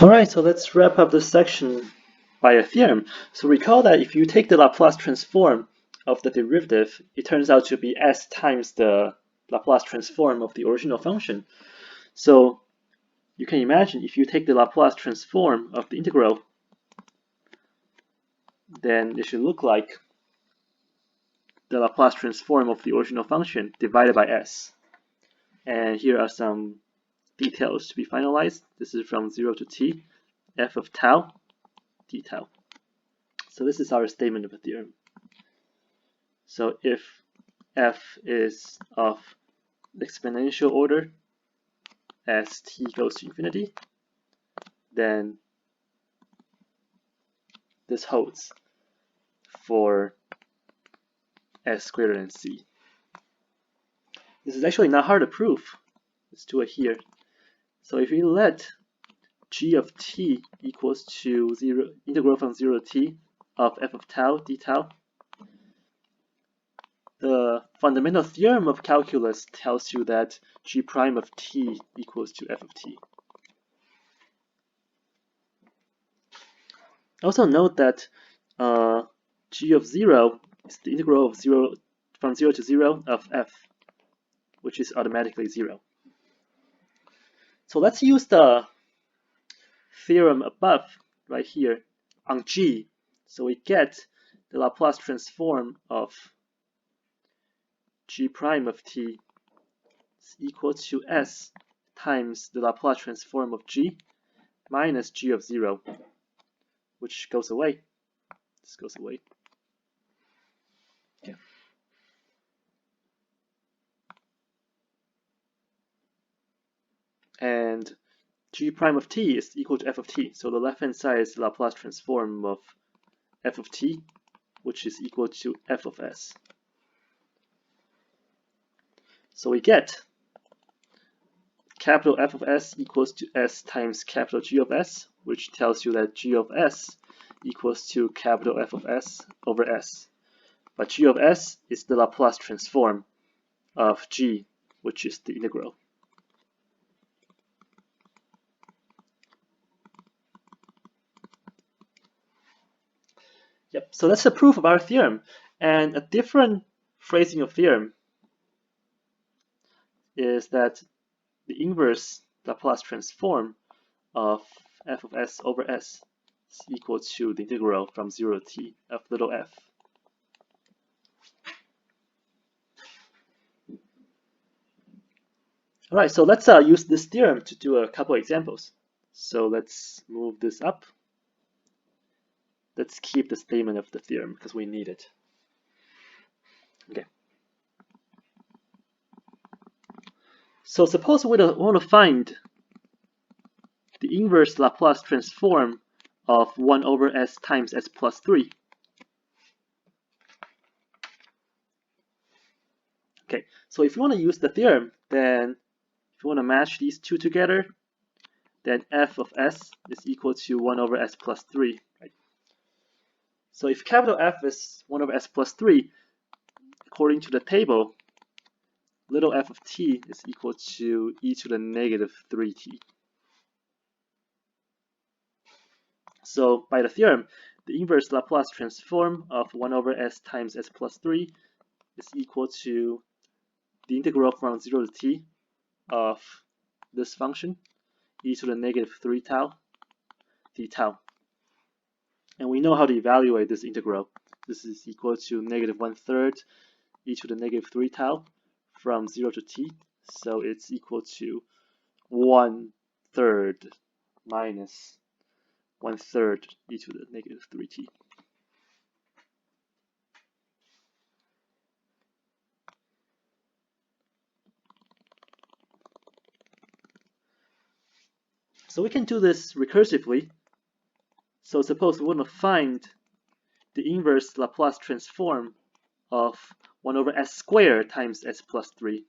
Alright, so let's wrap up this section by a theorem. So recall that if you take the Laplace transform of the derivative, it turns out to be s times the Laplace transform of the original function. So you can imagine if you take the Laplace transform of the integral, then it should look like the Laplace transform of the original function divided by s. And here are some details to be finalized. This is from 0 to t, f of tau, d tau. So this is our statement of the theorem. So if f is of exponential order as t goes to infinity, then this holds for s greater than c. This is actually not hard to prove. Let's do it here. So if we let g of t equals to 0, integral from 0 to t of f of tau d tau, the fundamental theorem of calculus tells you that g prime of t equals to f of t. Also note that g of 0 is the integral of 0 from 0 to 0 of f, which is automatically 0. So let's use the theorem above right here on g. So we get the Laplace transform of g prime of t is equal to s times the Laplace transform of g minus g of 0, which goes away. This goes away. Okay. And g prime of t is equal to f of t. So the left-hand side is the Laplace transform of f of t, which is equal to f of s. So we get capital F of s equals to s times capital G of s, which tells you that G of s equals to capital F of s over s. But G of s is the Laplace transform of G, which is the integral. Yep, so that's the proof of our theorem. And a different phrasing of theorem is that the inverse Laplace transform of f of s over s is equal to the integral from 0 to t of little f. All right, so let's use this theorem to do a couple examples. So let's move this up. Let's keep the statement of the theorem because we need it. Okay. So suppose we want to find the inverse Laplace transform of 1 over s times s plus 3. Okay, so if you want to use the theorem, then if you want to match these two together, then f of s is equal to 1 over s plus 3. Right? So if capital F is 1 over s plus 3, according to the table, little f of t is equal to e to the negative 3t. So by the theorem, the inverse Laplace transform of 1 over s times s plus 3 is equal to the integral from 0 to t of this function, e to the negative 3 tau d tau. And we know how to evaluate this integral. This is equal to negative 1/3 e to the negative 3 tau from 0 to t. So it's equal to 1/3 minus 1/3 e to the negative 3t. So we can do this recursively. So suppose we want to find the inverse Laplace transform of 1 over s squared times s plus 3.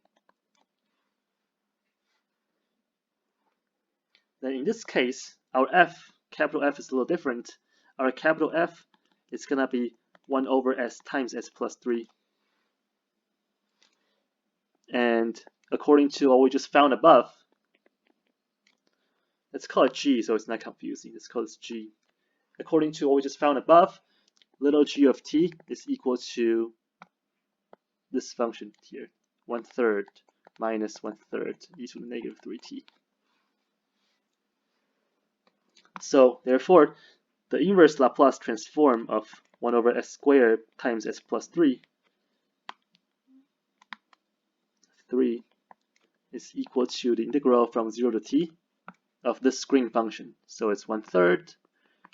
Then in this case, our f, capital F, is a little different. Our capital F is going to be 1 over s times s plus 3. And according to what we just found above, let's call it g so it's not confusing. Let's call this g. According to what we just found above, little g of t is equal to this function here, 1/3 minus 1/3 e to the negative 3t. So therefore, the inverse Laplace transform of 1 over s squared times s plus 3 is equal to the integral from 0 to t of this screen function. So it's 1/3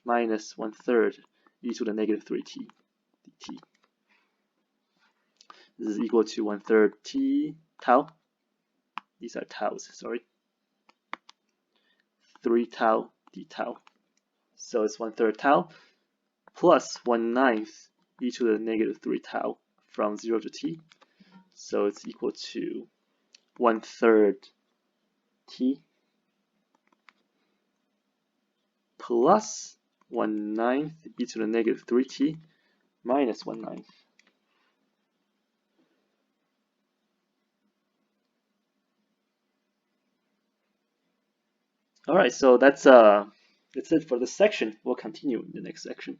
minus 1/3 e to the negative 3t dt. This is equal to 1/3 t tau. These are taus, sorry. 3 tau d tau. So it's 1/3 tau plus 1/9 e to the negative 3 tau from 0 to t. So it's equal to 1/3 t plus 1/9 e to the negative 3t minus 1/9. All right, so that's it for this section. We'll continue in the next section.